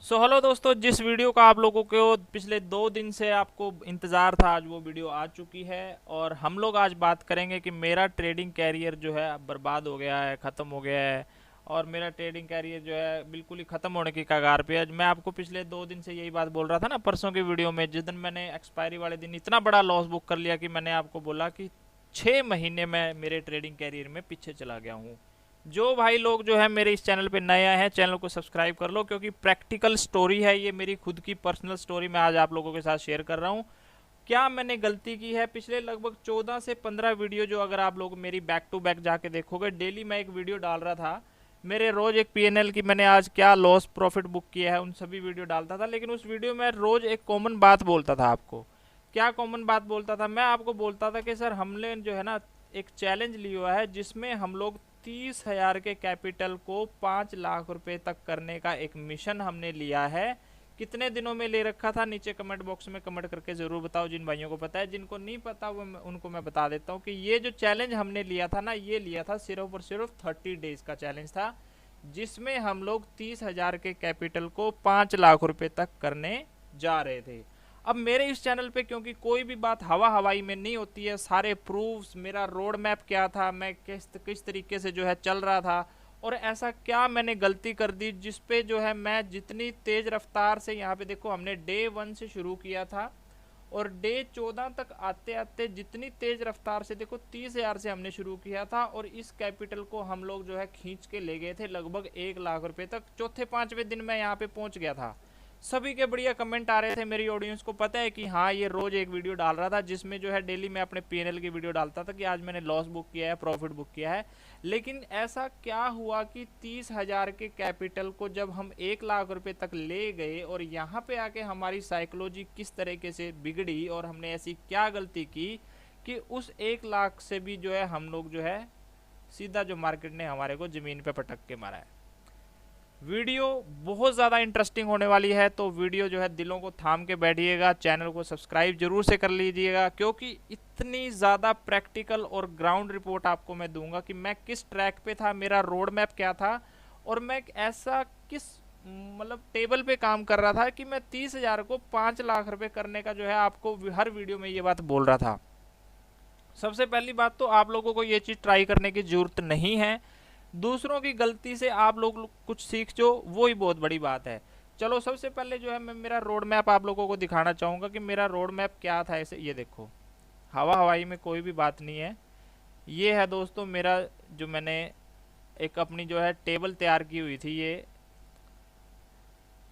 Hello दोस्तों, जिस video का आप लोगों को पिछले 2 दिन से आपको इंतज़ार था, आज वो वीडियो आ चुकी है। और हम लोग आज बात करेंगे कि मेरा ट्रेडिंग कैरियर जो है अब बर्बाद हो गया है, ख़त्म हो गया है। और मेरा ट्रेडिंग कैरियर जो है बिल्कुल ही ख़त्म होने की कगार पे है। मैं आपको पिछले 2 दिन से यही बात बोल रहा था ना, परसों की वीडियो में, जिस दिन मैंने एक्सपायरी वाले दिन इतना बड़ा लॉस बुक कर लिया कि मैंने आपको बोला कि 6 महीने में मेरे ट्रेडिंग कैरियर में पीछे चला गया हूँ। जो भाई लोग जो है मेरे इस चैनल पे नए आए हैं, चैनल को सब्सक्राइब कर लो, क्योंकि प्रैक्टिकल स्टोरी है ये, मेरी खुद की पर्सनल स्टोरी मैं आज आप लोगों के साथ शेयर कर रहा हूँ। क्या मैंने गलती की है पिछले लगभग 14 से 15 वीडियो, जो अगर आप लोग मेरी बैक टू बैक जाके देखोगे, डेली मैं एक वीडियो डाल रहा था। मेरे रोज एक पीएनएल की मैंने आज क्या लॉस प्रॉफिट बुक किया है, उन सभी वीडियो डालता था। लेकिन उस वीडियो में रोज एक कॉमन बात बोलता था आपको। क्या कॉमन बात बोलता था? मैं आपको बोलता था कि सर, हमने जो है ना एक चैलेंज लिया हुआ है, जिसमें हम लोग 30,000 के कैपिटल को 5 लाख रुपए तक करने का एक मिशन हमने लिया है। कितने दिनों में ले रखा था, नीचे कमेंट बॉक्स में कमेंट करके ज़रूर बताओ। जिन भाइयों को पता है, जिनको नहीं पता वो उनको मैं बता देता हूँ कि ये जो चैलेंज हमने लिया था ना, ये लिया था सिर्फ और सिर्फ 30 डेज का चैलेंज था, जिसमें हम लोग 30,000 के कैपिटल को 5 लाख रुपए तक करने जा रहे थे। अब मेरे इस चैनल पे क्योंकि कोई भी बात हवा हवाई में नहीं होती है, सारे प्रूफ्स, मेरा रोड मैप क्या था, मैं किस तरीके से जो है चल रहा था, और ऐसा क्या मैंने गलती कर दी जिस पे जो है मैं जितनी तेज रफ्तार से, यहाँ पे देखो हमने डे 1 से शुरू किया था और डे 14 तक आते आते जितनी तेज रफ्तार से, देखो 30,000 से हमने शुरू किया था, और इस कैपिटल को हम लोग जो है खींच के ले गए थे लगभग 1 लाख रुपए तक। चौथे पांचवें दिन मैं यहाँ पे पहुंच गया था। सभी के बढ़िया कमेंट आ रहे थे, मेरी ऑडियंस को पता है कि हाँ, ये रोज एक वीडियो डाल रहा था, जिसमें जो है डेली मैं अपने पीएनएल की वीडियो डालता था कि आज मैंने लॉस बुक किया है, प्रॉफिट बुक किया है। लेकिन ऐसा क्या हुआ कि 30,000 के कैपिटल को जब हम 1 लाख रुपए तक ले गए, और यहाँ पे आके हमारी साइकोलॉजी किस तरीके से बिगड़ी, और हमने ऐसी क्या गलती की कि उस 1 लाख से भी जो है हम लोग जो है सीधा जो मार्केट ने हमारे को ज़मीन पे पटक के मारा है। वीडियो बहुत ज़्यादा इंटरेस्टिंग होने वाली है, तो वीडियो जो है दिलों को थाम के बैठिएगा, चैनल को सब्सक्राइब जरूर से कर लीजिएगा, क्योंकि इतनी ज़्यादा प्रैक्टिकल और ग्राउंड रिपोर्ट आपको मैं दूंगा कि मैं किस ट्रैक पे था, मेरा रोड मैप क्या था, और मैं ऐसा किस मतलब टेबल पे काम कर रहा था कि मैं 30,000 को 5 लाख रुपए करने का जो है आपको हर वीडियो में ये बात बोल रहा था। सबसे पहली बात तो आप लोगों को ये चीज़ ट्राई करने की ज़रूरत नहीं है। दूसरों की गलती से आप लोग कुछ सीख जो, वो ही बहुत बड़ी बात है। चलो, सबसे पहले जो है मैं मेरा रोड मैप आप लोगों को दिखाना चाहूँगा कि मेरा रोड मैप क्या था। ऐसे ये देखो, हवा हवाई में कोई भी बात नहीं है। ये है दोस्तों मेरा, जो मैंने एक अपनी जो है टेबल तैयार की हुई थी, ये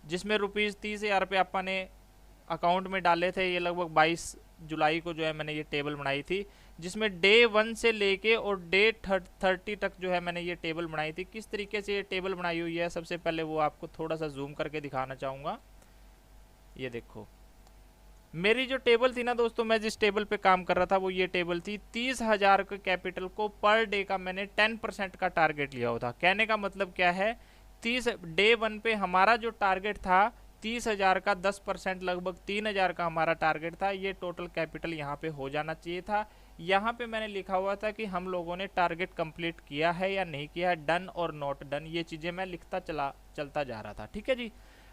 जिसमें ₹30,000 पे अपन ने अकाउंट में डाले थे। ये लगभग 22 जुलाई को जो है मैंने ये टेबल बनाई थी, जिसमें डे 1 से लेके और डे 30 तक जो है मैंने ये टेबल बनाई थी। किस तरीके से ये टेबल बनाई हुई है, सबसे पहले वो आपको थोड़ा सा जूम करके दिखाना चाहूँगा। ये देखो, मेरी जो टेबल थी ना दोस्तों, मैं जिस टेबल पे काम कर रहा था वो ये टेबल थी। 30,000 के कैपिटल को पर डे का मैंने 10% का टारगेट लिया हुआ था। कहने का मतलब क्या है, 30 डे 1 पे हमारा जो टारगेट था 30,000 का 10%, लगभग 3,000 का हमारा टारगेट था। ये टोटल कैपिटल यहाँ पे हो जाना चाहिए था। यहाँ पे मैंने लिखा हुआ था कि हम लोगों ने टारगेट कंप्लीट किया है या नहीं किया है, डन और नॉट डन, ये चीज़ें मैं लिखता चलता जा रहा था। ठीक है जी।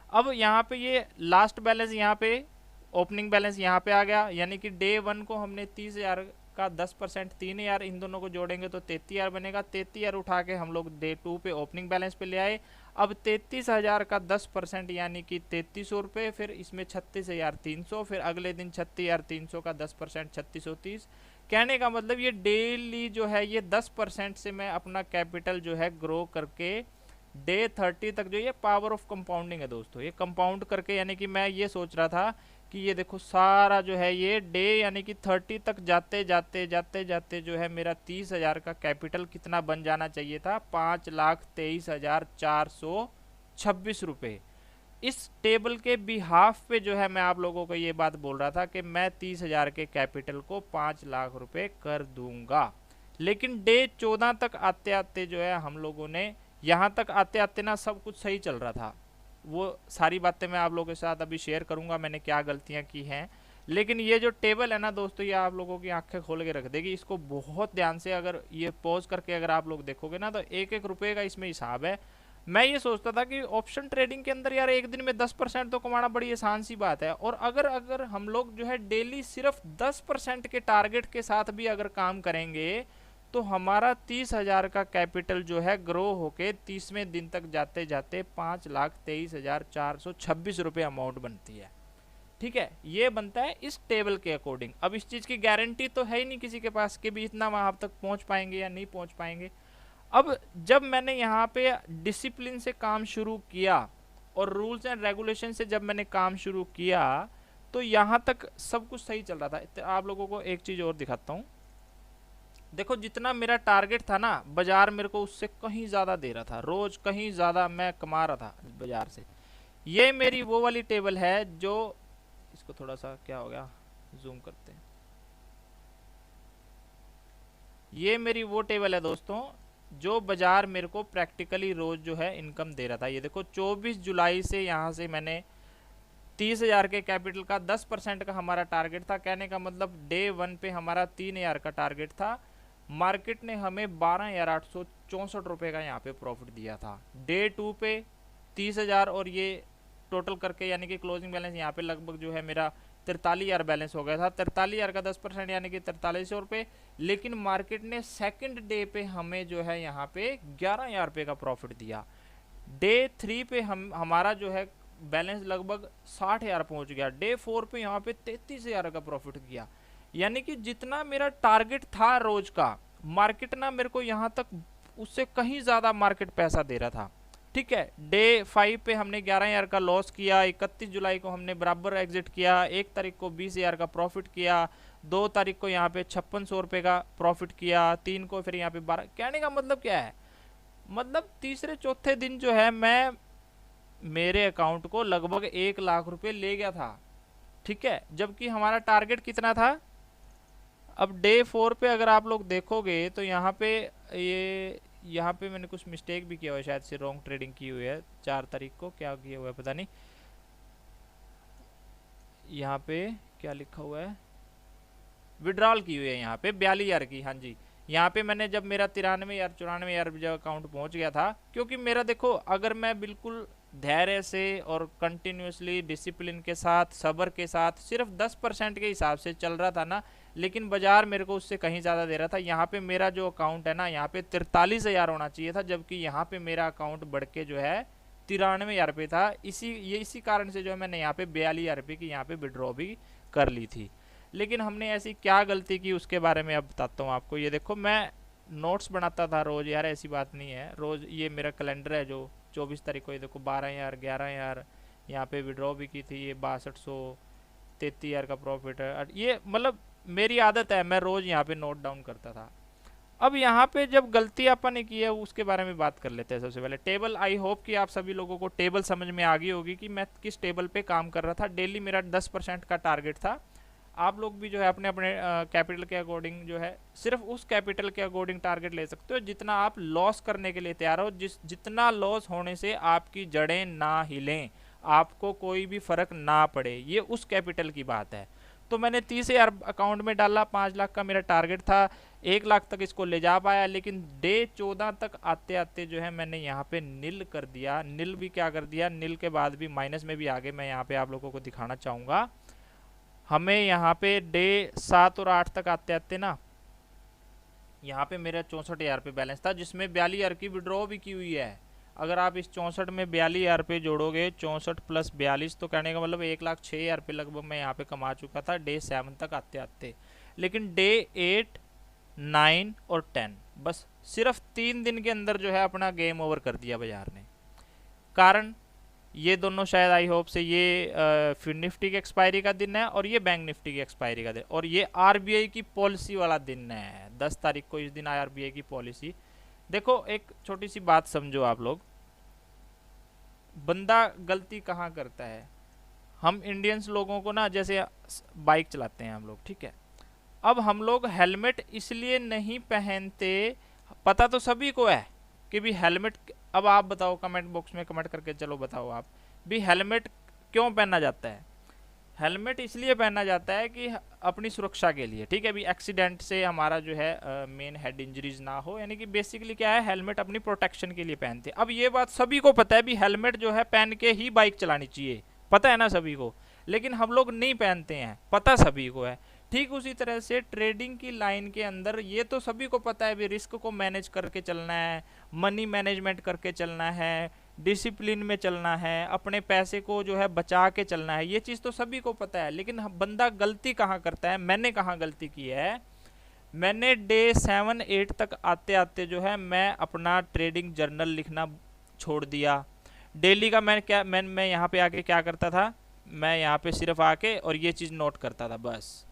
अब यहाँ पे ये लास्ट बैलेंस, यहाँ पे ओपनिंग बैलेंस यहाँ पे आ गया, यानी कि डे 1 को हमने 30,000 का 10%, 3,000 इन दोनों को जोड़ेंगे तो 33,000 बनेगा। 33,000 उठा के हम लोग डे 2 पे ओपनिंग बैलेंस पे ले आए। अब 33,000 का 10% यानी कि 3300 रुपये, फिर इसमें 36,300, फिर अगले दिन 36,300 का 10%, 3630। कहने का मतलब ये डेली जो है ये 10% से मैं अपना कैपिटल जो है ग्रो करके डे 30 तक, जो ये पावर ऑफ कंपाउंडिंग है दोस्तों, ये कंपाउंड करके, यानी कि मैं ये सोच रहा था कि ये देखो सारा जो है ये डे यानी कि 30 तक जाते जाते जाते जाते जो है मेरा 30,000 का कैपिटल कितना बन जाना चाहिए था, 5,23,426 रुपये। इस टेबल के बिहाफ पे जो है मैं आप लोगों को ये बात बोल रहा था कि मैं 30,000 के कैपिटल को 5 लाख रुपए कर दूंगा। लेकिन डे 14 तक आते आते जो है हम लोगों ने, यहाँ तक आते आते ना सब कुछ सही चल रहा था। वो सारी बातें मैं आप लोगों के साथ अभी शेयर करूंगा, मैंने क्या गलतियां की हैं। लेकिन ये जो टेबल है ना दोस्तों, ये आप लोगों की आंखें खोल के रख देगी। इसको बहुत ध्यान से अगर ये पॉज करके अगर आप लोग देखोगे ना, तो एक एक रुपए का इसमें हिसाब है। मैं ये सोचता था कि ऑप्शन ट्रेडिंग के अंदर यार एक दिन में 10% तो कमाना बड़ी आसान सी बात है, और अगर अगर हम लोग जो है डेली सिर्फ 10% के टारगेट के साथ भी अगर काम करेंगे तो हमारा 30,000 का कैपिटल जो है ग्रो होके 30वें दिन तक जाते जाते 5,23,426 रुपये अमाउंट बनती है। ठीक है, ये बनता है इस टेबल के अकॉर्डिंग। अब इस चीज़ की गारंटी तो है ही नहीं किसी के पास कि भी इतना वहां तक पहुंच पाएंगे या नहीं पहुंच पाएंगे। अब जब मैंने यहाँ पे डिसिप्लिन से काम शुरू किया और रूल्स एंड रेगुलेशन से जब मैंने काम शुरू किया तो यहाँ तक सब कुछ सही चल रहा था। आप लोगों को एक चीज़ और दिखाता हूँ। देखो जितना मेरा टारगेट था ना, बाजार मेरे को उससे कहीं ज़्यादा दे रहा था, रोज कहीं ज़्यादा मैं कमा रहा था बाजार से। ये मेरी वो वाली टेबल है जो, इसको थोड़ा सा क्या हो गया, जूम करते हैं। ये मेरी वो टेबल है दोस्तों जो बाजार मेरे को प्रैक्टिकली रोज जो है इनकम दे रहा था। ये देखो 24 जुलाई से यहाँ से मैंने 30,000 के कैपिटल का 10% का हमारा टारगेट था। कहने का मतलब डे 1 पे हमारा 3,000 का टारगेट था। मार्केट ने हमें 12,864 रुपये का यहाँ पे प्रॉफिट दिया था। डे 2 पे 30,000 और ये टोटल करके यानी कि क्लोजिंग बैलेंस यहाँ पे लगभग जो है मेरा 43,000 बैलेंस हो गया था। 43,000 का 10% यानी कि 4300 रुपये। लेकिन मार्केट ने सेकंड डे पे हमें जो है यहाँ पे 11,000 रुपये का प्रॉफिट दिया। डे 3 पे हमारा जो है बैलेंस लगभग 60,000 पहुँच गया। डे 4 पे यहाँ पे 33,000 का प्रॉफिट किया। यानी कि जितना मेरा टारगेट था रोज का, मार्केट ना मेरे को यहाँ तक उससे कहीं ज़्यादा मार्केट पैसा दे रहा था। ठीक है, डे 5 पे हमने 11,000 का लॉस किया। 31 जुलाई को हमने बराबर एग्जिट किया। 1 तारीख को 20,000 का प्रॉफिट किया। 2 तारीख को यहाँ पे 5600 रुपये का प्रॉफिट किया। 3 को फिर यहाँ पे 12। कहने का मतलब क्या है, मतलब तीसरे चौथे दिन जो है मैं मेरे अकाउंट को लगभग 1 लाख रुपए ले गया था। ठीक है, जबकि हमारा टारगेट कितना था। अब डे 4 पे अगर आप लोग देखोगे तो यहाँ पे यहाँ पे मैंने कुछ मिस्टेक भी किया हुआ है, शायद से रॉन्ग ट्रेडिंग की हुई है। 4 तारीख को क्या किया हुआ है पता नहीं, यहाँ पे क्या लिखा हुआ है, विड्रॉल की हुई है यहाँ पे 42,000 की। हाँ जी, यहाँ पे मैंने जब मेरा 93,000 94,000 जब अकाउंट पहुँच गया था, क्योंकि मेरा देखो अगर मैं बिल्कुल धैर्य से और कंटिन्यूसली डिसिप्लिन के साथ सब्र के साथ सिर्फ 10% के हिसाब से चल रहा था ना, लेकिन बाजार मेरे को उससे कहीं ज़्यादा दे रहा था। यहाँ पे मेरा जो अकाउंट है ना, यहाँ पे 43,000 होना चाहिए था, जबकि यहाँ पे मेरा अकाउंट बढ़ के जो है 93,000 रुपये था। इसी कारण से जो है मैंने यहाँ पे 42,000 रुपये की यहाँ पे विड्रॉ भी कर ली थी। लेकिन हमने ऐसी क्या गलती की उसके बारे में अब बताता हूँ आपको। ये देखो मैं नोट्स बनाता था रोज़, यार ऐसी बात नहीं है रोज़। ये मेरा कैलेंडर है जो 24 तारीख को, ये देखो 12,000 11,000 यहाँ पे विड्रॉ भी की थी। ये 6200 33,000 का प्रॉफिट है। ये मतलब मेरी आदत है, मैं रोज़ यहाँ पे नोट डाउन करता था। अब यहाँ पे जब गलती अपन ने की है उसके बारे में बात कर लेते हैं। सबसे पहले टेबल, आई होप कि आप सभी लोगों को टेबल समझ में आ गई होगी कि मैं किस टेबल पे काम कर रहा था। डेली मेरा 10% का टारगेट था। आप लोग भी जो है अपने अपने कैपिटल के अकॉर्डिंग जो है सिर्फ उस कैपिटल के अकॉर्डिंग टारगेट ले सकते हो जितना आप लॉस करने के लिए तैयार हो। जितना लॉस होने से आपकी जड़ें ना हिलें, आपको कोई भी फर्क ना पड़े, ये उस कैपिटल की बात है। तो मैंने 30,000 अकाउंट में डाला, 5 लाख का मेरा टारगेट था, 1 लाख तक इसको ले जा पाया। लेकिन डे 14 तक आते आते जो है मैंने यहाँ पे नील कर दिया। नील भी क्या कर दिया, नील के बाद भी माइनस में भी आगे मैं यहाँ पे आप लोगों को दिखाना चाहूँगा। हमें यहाँ पे डे 7 और 8 तक आते आते ना यहाँ पे मेरा 64,000 पे बैलेंस था, जिसमें 42,000 की विड्रॉ भी की हुई है। अगर आप इस 64 में 42,000 पे जोड़ोगे, 64 प्लस 42, तो कहने का मतलब 1,06,000 पे लगभग मैं यहाँ पे कमा चुका था डे 7 तक आते आते। लेकिन डे 8 9 और 10 बस सिर्फ 3 दिन के अंदर जो है अपना गेम ओवर कर दिया बाजार ने। कारण ये दोनों शायद आई होप से, ये फिर निफ्टी की एक्सपायरी का दिन है और ये बैंक निफ्टी की एक्सपायरी का दिन, और ये आरबीआई की पॉलिसी वाला दिन है। 10 तारीख को इस दिन आरबीआई की पॉलिसी। देखो एक छोटी सी बात समझो आप लोग, बंदा गलती कहाँ करता है। हम इंडियंस लोगों को ना, जैसे बाइक चलाते हैं हम लोग, ठीक है, अब हम लोग हेलमेट इसलिए नहीं पहनते, पता तो सभी को है कि भी हेलमेट, अब आप बताओ कमेंट बॉक्स में कमेंट करके चलो बताओ आप भी हेलमेट क्यों पहना जाता है। हेलमेट इसलिए पहना जाता है कि अपनी सुरक्षा के लिए, ठीक है। अभी एक्सीडेंट से हमारा जो है मेन हेड इंजरीज ना हो, यानी कि बेसिकली क्या है, हेलमेट अपनी प्रोटेक्शन के लिए पहनते हैं। अब ये बात सभी को पता है भी, हेलमेट जो है पहन के ही बाइक चलानी चाहिए, पता है ना सभी को, लेकिन हम लोग नहीं पहनते हैं, पता सभी को है। ठीक उसी तरह से ट्रेडिंग की लाइन के अंदर ये तो सभी को पता है भी, रिस्क को मैनेज करके चलना है, मनी मैनेजमेंट करके चलना है, डिसिप्लिन में चलना है, अपने पैसे को जो है बचा के चलना है, ये चीज़ तो सभी को पता है। लेकिन बंदा गलती कहाँ करता है, मैंने कहाँ गलती की है, मैंने डे 7-8 तक आते आते जो है मैं अपना ट्रेडिंग जर्नल लिखना छोड़ दिया। डेली का मैं यहाँ पे आके क्या करता था, मैं यहाँ पे सिर्फ आके और ये चीज़ नोट करता था बस,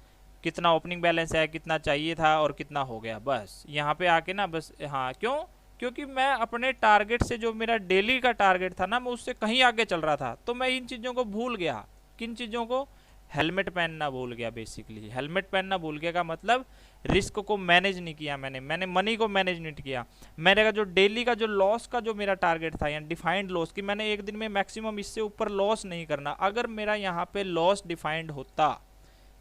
कितना ओपनिंग बैलेंस है, कितना चाहिए था और कितना हो गया, बस यहाँ पे आके ना बस। हाँ, क्यों? क्योंकि मैं अपने टारगेट से, जो मेरा डेली का टारगेट था ना, मैं उससे कहीं आगे चल रहा था, तो मैं इन चीज़ों को भूल गया। किन चीज़ों को? हेलमेट पहनना भूल गया। बेसिकली हेलमेट पहनना भूल गया का मतलब रिस्क को मैनेज नहीं किया मैंने मनी को मैनेज नहीं किया। मेरे का जो डेली का जो लॉस का जो मेरा टारगेट था, या डिफाइंड लॉस, कि मैंने एक दिन में मैक्सिमम इससे ऊपर लॉस नहीं करना, अगर मेरा यहाँ पे लॉस डिफाइंड होता,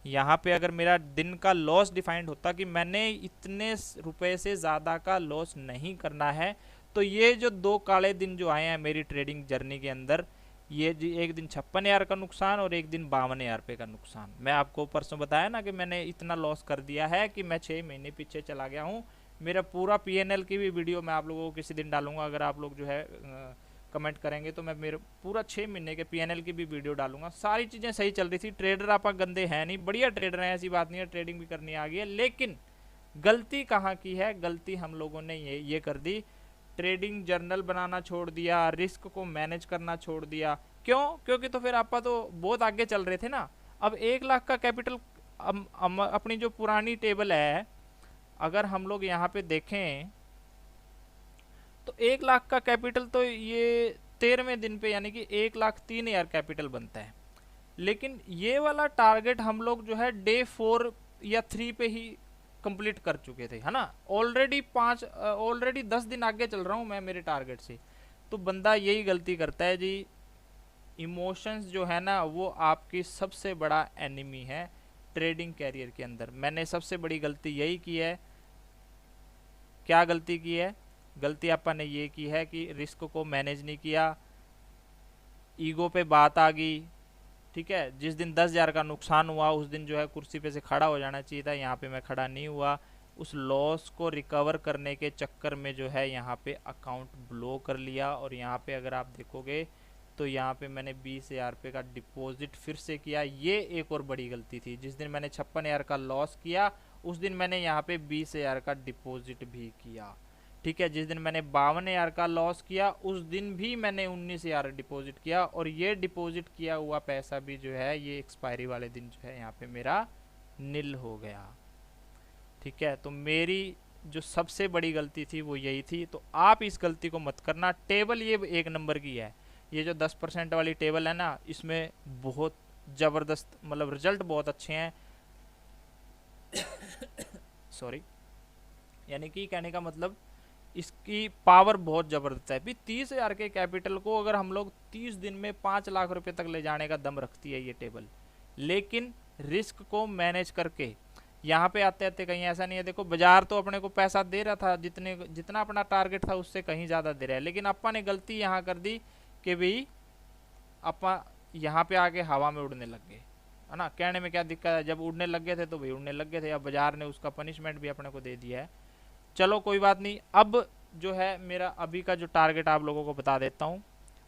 यहाँ पे अगर मेरा दिन का लॉस डिफाइंड होता कि मैंने इतने रुपए से ज़्यादा का लॉस नहीं करना है, तो ये जो 2 काले दिन जो आए हैं मेरी ट्रेडिंग जर्नी के अंदर, ये जी एक दिन 56,000 का नुकसान और एक दिन 52,000 रुपये का नुकसान। मैं आपको परसों बताया ना कि मैंने इतना लॉस कर दिया है कि मैं 6 महीने पीछे चला गया हूँ। मेरा पूरा PNL की भी वीडियो मैं आप लोगों को किसी दिन डालूंगा, अगर आप लोग जो है कमेंट करेंगे तो मैं मेरे पूरा 6 महीने के PNL की भी वीडियो डालूंगा। सारी चीज़ें सही चल रही थी, ट्रेडर आप गंदे हैं नहीं, बढ़िया ट्रेडर हैं, ऐसी बात नहीं है, ट्रेडिंग भी करनी आ गई है। लेकिन गलती कहाँ की है? गलती हम लोगों ने ये कर दी, ट्रेडिंग जर्नल बनाना छोड़ दिया, रिस्क को मैनेज करना छोड़ दिया। क्यों? क्योंकि तो फिर आप तो बहुत आगे चल रहे थे ना। अब 1 लाख का कैपिटल, अपनी जो पुरानी टेबल है अगर हम लोग यहाँ पे देखें तो 1 लाख का कैपिटल तो ये 13वें दिन पे, यानी कि 1,03,000 कैपिटल बनता है। लेकिन ये वाला टारगेट हम लोग जो है डे 4 या 3 पे ही कंप्लीट कर चुके थे, है ना। ऑलरेडी 10 दिन आगे चल रहा हूँ मैं मेरे टारगेट से। तो बंदा यही गलती करता है जी, इमोशंस जो है ना वो आपकी सबसे बड़ा एनिमी है ट्रेडिंग कैरियर के अंदर। मैंने सबसे बड़ी गलती यही की है। क्या गलती की है? गलती अपन ने ये की है कि रिस्क को मैनेज नहीं किया, ईगो पे बात आ गई, ठीक है। जिस दिन 10,000 का नुकसान हुआ उस दिन जो है कुर्सी पे से खड़ा हो जाना चाहिए था, यहाँ पे मैं खड़ा नहीं हुआ। उस लॉस को रिकवर करने के चक्कर में जो है यहाँ पे अकाउंट ब्लो कर लिया, और यहाँ पे अगर आप देखोगे तो यहाँ पे मैंने 20,000 रुपये का डिपॉजिट फिर से किया। ये एक और बड़ी गलती थी। जिस दिन मैंने 56,000 का लॉस किया उस दिन मैंने यहाँ पे 20,000 का डिपॉजिट भी किया, ठीक है। जिस दिन मैंने 52,000 का लॉस किया उस दिन भी मैंने 19,000 डिपॉजिट किया, और ये डिपॉजिट किया हुआ पैसा भी जो है ये एक्सपायरी वाले दिन जो है यहाँ पे मेरा नील हो गया, ठीक है। तो मेरी जो सबसे बड़ी गलती थी वो यही थी। तो आप इस गलती को मत करना। टेबल ये 1 नंबर की है, ये जो 10% वाली टेबल है ना, इसमें बहुत ज़बरदस्त मतलब रिजल्ट बहुत अच्छे हैं। सॉरी, यानी कि कहने का मतलब इसकी पावर बहुत ज़बरदस्त है। भी 30,000 के कैपिटल को अगर हम लोग 30 दिन में 5 लाख रुपए तक ले जाने का दम रखती है ये टेबल। लेकिन रिस्क को मैनेज करके यहाँ पे आते आते कहीं ऐसा नहीं है, देखो बाजार तो अपने को पैसा दे रहा था, जितना अपना टारगेट था उससे कहीं ज़्यादा दे रहा है, लेकिन अपा ने गलती यहाँ कर दी कि भाई अपा यहाँ पे आके हवा में उड़ने लग गए, है ना। कहने में क्या दिक्कत है, जब उड़ने लग गए थे तो भाई उड़ने लग गए थे। अब बाजार ने उसका पनिशमेंट भी अपने को दे दिया है। चलो कोई बात नहीं। अब जो है मेरा अभी का जो टारगेट आप लोगों को बता देता हूँ।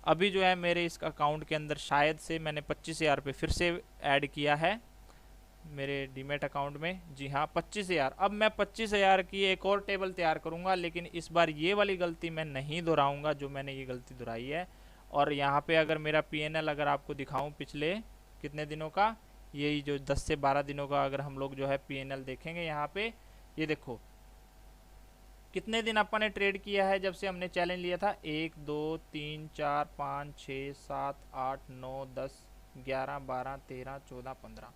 अभी जो है मेरे इस अकाउंट के अंदर शायद से मैंने 25,000 रुपये फिर से ऐड किया है मेरे डीमेट अकाउंट में। जी हाँ, 25,000। अब मैं 25,000 की एक और टेबल तैयार करूँगा, लेकिन इस बार ये वाली गलती मैं नहीं दोहराऊँगा जो मैंने ये गलती दोहराई है। और यहाँ पे अगर मेरा PNL अगर आपको दिखाऊँ पिछले कितने दिनों का, यही जो 10 से 12 दिनों का अगर हम लोग जो है PNL देखेंगे यहाँ पे, ये देखो कितने दिन अपन ने ट्रेड किया है जब से हमने चैलेंज लिया था। 1 2 3 4 5 6 7 8 9 10 11 12 13 14 15,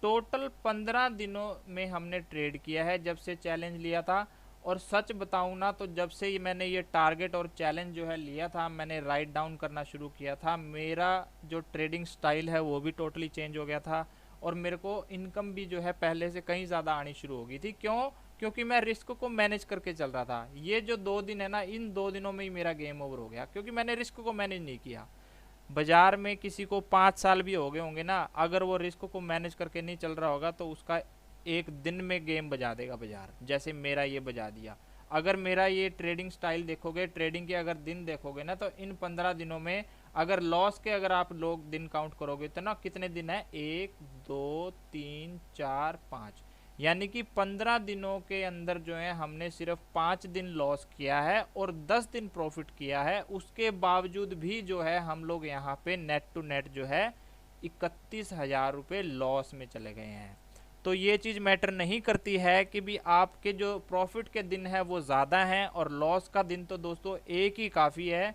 टोटल 15 दिनों में हमने ट्रेड किया है जब से चैलेंज लिया था। और सच बताऊं ना तो जब से मैंने ये टारगेट और चैलेंज जो है लिया था, मैंने राइट डाउन करना शुरू किया था, मेरा जो ट्रेडिंग स्टाइल है वो भी टोटली चेंज हो गया था और मेरे को इनकम भी जो है पहले से कहीं ज़्यादा आनी शुरू हो गई थी। क्यों? क्योंकि मैं रिस्क को मैनेज करके चल रहा था। ये जो 2 दिन है ना, इन 2 दिनों में ही मेरा गेम ओवर हो गया, क्योंकि मैंने रिस्क को मैनेज नहीं किया। बाजार में किसी को 5 साल भी हो गए होंगे ना, अगर वो रिस्क को मैनेज करके नहीं चल रहा होगा तो उसका एक दिन में गेम बजा देगा बाजार, जैसे मेरा ये बजा दिया। अगर मेरा ये ट्रेडिंग स्टाइल देखोगे, ट्रेडिंग के अगर दिन देखोगे ना, तो इन 15 दिनों में अगर लॉस के अगर आप लोग दिन काउंट करोगे तो ना कितने दिन है, 1 2 3 4 5, यानी कि 15 दिनों के अंदर जो है हमने सिर्फ 5 दिन लॉस किया है और 10 दिन प्रॉफिट किया है। उसके बावजूद भी जो है हम लोग यहाँ पे नेट टू नेट जो है 31,000 रुपये लॉस में चले गए हैं। तो ये चीज़ मैटर नहीं करती है कि भी आपके जो प्रॉफिट के दिन है वो ज़्यादा हैं और लॉस का दिन तो दोस्तों एक ही काफ़ी है।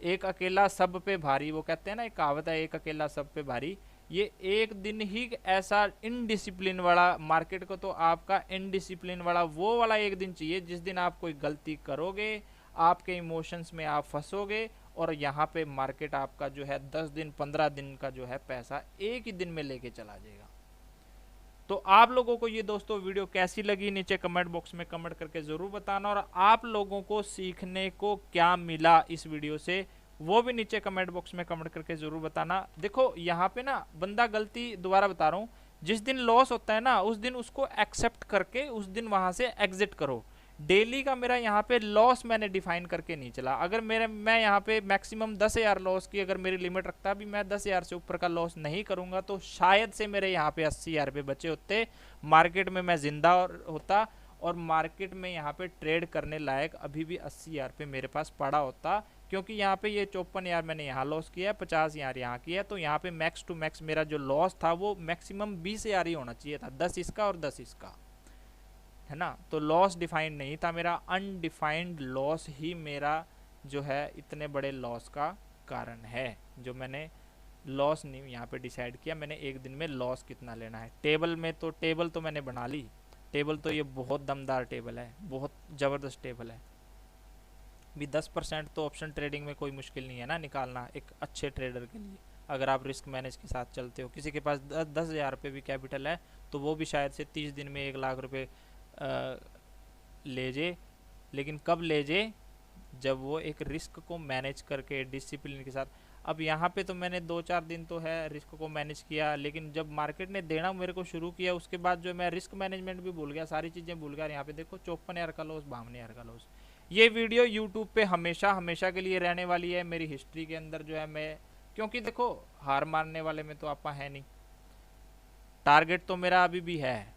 एक अकेला सब पे भारी, वो कहते हैं ना, एक कहावत है, एक अकेला सब पे भारी। ये एक दिन ही ऐसा इनडिसिप्लिन वाला, मार्केट को तो आपका इनडिसिप्लिन वाला वो वाला एक दिन चाहिए जिस दिन आप कोई गलती करोगे, आपके इमोशंस में आप फंसोगे और यहाँ पे मार्केट आपका जो है 10 दिन 15 दिन का जो है पैसा एक ही दिन में लेके चला जाएगा। तो आप लोगों को ये दोस्तों वीडियो कैसी लगी, नीचे कमेंट बॉक्स में कमेंट करके ज़रूर बताना, और आप लोगों को सीखने को क्या मिला इस वीडियो से वो भी नीचे कमेंट बॉक्स में कमेंट करके ज़रूर बताना। देखो यहाँ पे ना बंदा गलती, दोबारा बता रहा हूँ, जिस दिन लॉस होता है ना उस दिन उसको एक्सेप्ट करके उस दिन वहाँ से एग्जिट करो। डेली का मेरा यहाँ पे लॉस मैंने डिफाइन करके नहीं चला। अगर मैं यहाँ पे मैक्सिमम 10,000 लॉस की अगर मेरी लिमिट रखता भी, मैं 10,000 से ऊपर का लॉस नहीं करूँगा तो शायद से मेरे यहाँ पे 80,000 रुपये बचे होते, मार्केट में मैं जिंदा होता और मार्केट में यहाँ पे ट्रेड करने लायक अभी भी 80,000 रुपये मेरे पास पड़ा होता। क्योंकि यहाँ पे ये 54,000 मैंने यहाँ लॉस किया है, 50,000 यहाँ किया, तो यहाँ पे मैक्स टू मैक्स मेरा जो लॉस था वो मैक्सिमम 20,000 ही होना चाहिए था, 10 इसका और 10 इसका, है ना। तो लॉस डिफाइंड नहीं था मेरा, अनडिफाइंड लॉस ही मेरा जो है इतने बड़े लॉस का कारण है। जो मैंने लॉस नहीं यहाँ पे डिसाइड किया, मैंने एक दिन में लॉस कितना लेना है। टेबल तो मैंने बना ली, टेबल तो ये बहुत दमदार टेबल है, बहुत ज़बरदस्त टेबल है भी। 10% तो ऑप्शन ट्रेडिंग में कोई मुश्किल नहीं है ना निकालना एक अच्छे ट्रेडर के लिए। अगर आप रिस्क मैनेज के साथ चलते हो, किसी के पास 10,000 रुपये भी कैपिटल है तो वो भी शायद से 30 दिन में 1 लाख रुपये ले जे, लेकिन कब ले जे, जब वो एक रिस्क को मैनेज करके डिसिप्लिन के साथ। अब यहाँ पे तो मैंने 2-4 दिन तो है रिस्क को मैनेज किया, लेकिन जब मार्केट ने देना मेरे को शुरू किया उसके बाद जो मैं रिस्क मैनेजमेंट भी भूल गया, सारी चीज़ें भूल गया। यहाँ पे देखो 54,000 का लॉस, 52,000 का लॉस। ये वीडियो यूट्यूब पे हमेशा हमेशा के लिए रहने वाली है मेरी हिस्ट्री के अंदर जो है। मैं, क्योंकि देखो हार मारने वाले में तो आपा है नहीं, टारगेट तो मेरा अभी भी है,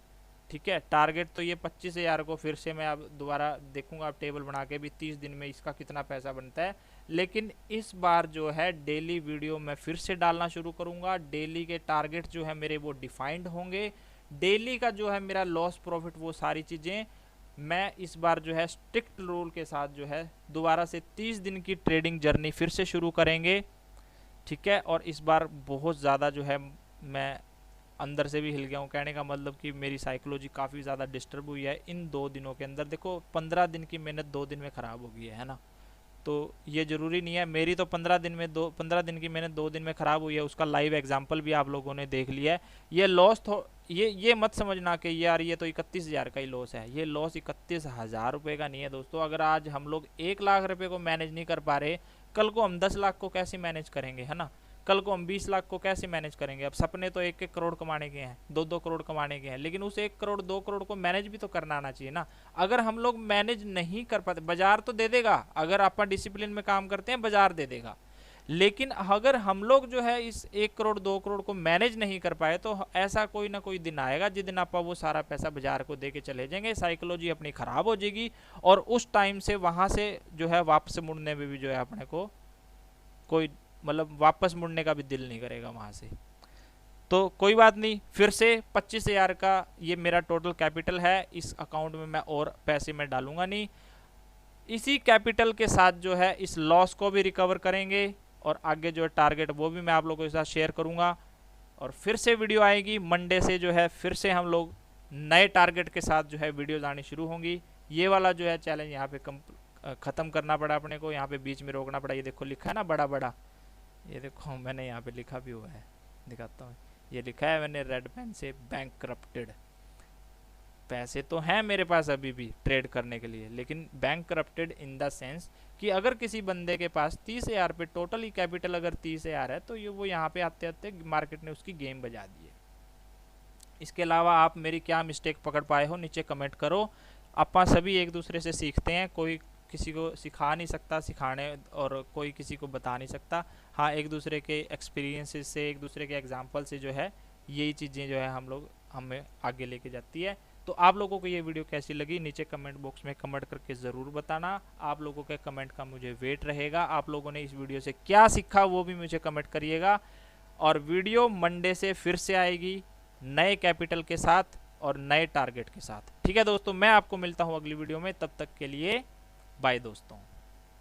ठीक है। टारगेट तो ये 25,000 को फिर से मैं अब दोबारा देखूंगा, अब टेबल बना के भी 30 दिन में इसका कितना पैसा बनता है। लेकिन इस बार जो है डेली वीडियो मैं फिर से डालना शुरू करूंगा। डेली के टारगेट जो है मेरे वो डिफाइंड होंगे, डेली का जो है मेरा लॉस प्रॉफिट, वो सारी चीज़ें मैं इस बार जो है स्ट्रिक्ट रूल के साथ जो है दोबारा से 30 दिन की ट्रेडिंग जर्नी फिर से शुरू करेंगे, ठीक है। और इस बार बहुत ज़्यादा जो है मैं अंदर से भी हिल गया हूँ, कहने का मतलब कि मेरी साइकोलॉजी काफ़ी ज़्यादा डिस्टर्ब हुई है इन 2 दिनों के अंदर। देखो 15 दिन की मेहनत 2 दिन में ख़राब हो गई है ना। तो ये ज़रूरी नहीं है, मेरी तो 15 दिन की मेहनत 2 दिन में ख़राब हुई है, उसका लाइव एग्जाम्पल भी आप लोगों ने देख लिया है। ये लॉस तो ये मत समझना कि यार ये तो 31,000 का ही लॉस है। ये लॉस 31,000 रुपये का नहीं है दोस्तों। अगर आज हम लोग 1 लाख रुपये को मैनेज नहीं कर पा रहे, कल को हम 10 लाख को कैसे मैनेज करेंगे, है ना। कल को हम 20 लाख को कैसे मैनेज करेंगे। अब सपने तो 1-1 करोड़ कमाने के हैं, 2-2 करोड़ कमाने के हैं, लेकिन उस 1 करोड़ 2 करोड़ को मैनेज भी तो करना आना चाहिए ना। अगर हम लोग मैनेज नहीं कर पाते, बाजार तो दे देगा, अगर आप डिसिप्लिन में काम करते हैं बाजार दे देगा, लेकिन अगर हम लोग जो है इस 1 करोड़ 2 करोड़ को मैनेज नहीं कर पाए तो ऐसा कोई ना कोई दिन आएगा जिस दिन आप वो सारा पैसा बाजार को दे के चले जाएंगे, साइकोलॉजी अपनी ख़राब हो जाएगी और उस टाइम से वहाँ से जो है वापस मुड़ने में भी जो है अपने को कोई मतलब वापस मुड़ने का भी दिल नहीं करेगा वहाँ से। तो कोई बात नहीं, फिर से 25,000 का ये मेरा टोटल कैपिटल है, इस अकाउंट में मैं और पैसे मैं डालूंगा नहीं। इसी कैपिटल के साथ जो है इस लॉस को भी रिकवर करेंगे और आगे जो है टारगेट वो भी मैं आप लोगों के साथ शेयर करूंगा। और फिर से वीडियो आएगी मंडे से, जो है फिर से हम लोग नए टारगेट के साथ जो है वीडियोज़ आनी शुरू होंगी। ये वाला जो है चैलेंज यहाँ पे ख़त्म करना पड़ा अपने को, यहाँ पे बीच में रोकना पड़ा। ये देखो लिखा है ना बड़ा बड़ा, ये देखो मैंने यहाँ पे लिखा भी हुआ है, दिखाता हूँ। ये लिखा है मैंने रेड पेन से, बैंक करप्टेड। पैसे तो हैं मेरे पास अभी भी ट्रेड करने के लिए, लेकिन bank corrupted in the sense कि अगर किसी बंदे के पास 30,000 पे टोटल ही कैपिटल अगर 30,000 है तो ये वो यहाँ पे आते आते मार्केट ने उसकी गेम बजा दी है। इसके अलावा आप मेरी क्या मिस्टेक पकड़ पाए हो नीचे कमेंट करो। अपन सभी एक दूसरे से सीखते हैं, कोई किसी को सिखा नहीं सकता सिखाने, और कोई किसी को बता नहीं सकता। हाँ, एक दूसरे के एक्सपीरियंसेस से, एक दूसरे के एग्जाम्पल से जो है यही चीज़ें जो है हमें आगे लेके जाती है। तो आप लोगों को ये वीडियो कैसी लगी नीचे कमेंट बॉक्स में कमेंट करके ज़रूर बताना। आप लोगों के कमेंट का मुझे वेट रहेगा। आप लोगों ने इस वीडियो से क्या सीखा वो भी मुझे कमेंट करिएगा। और वीडियो मंडे से फिर से आएगी नए कैपिटल के साथ और नए टारगेट के साथ। ठीक है दोस्तों, मैं आपको मिलता हूँ अगली वीडियो में, तब तक के लिए बाय दोस्तों।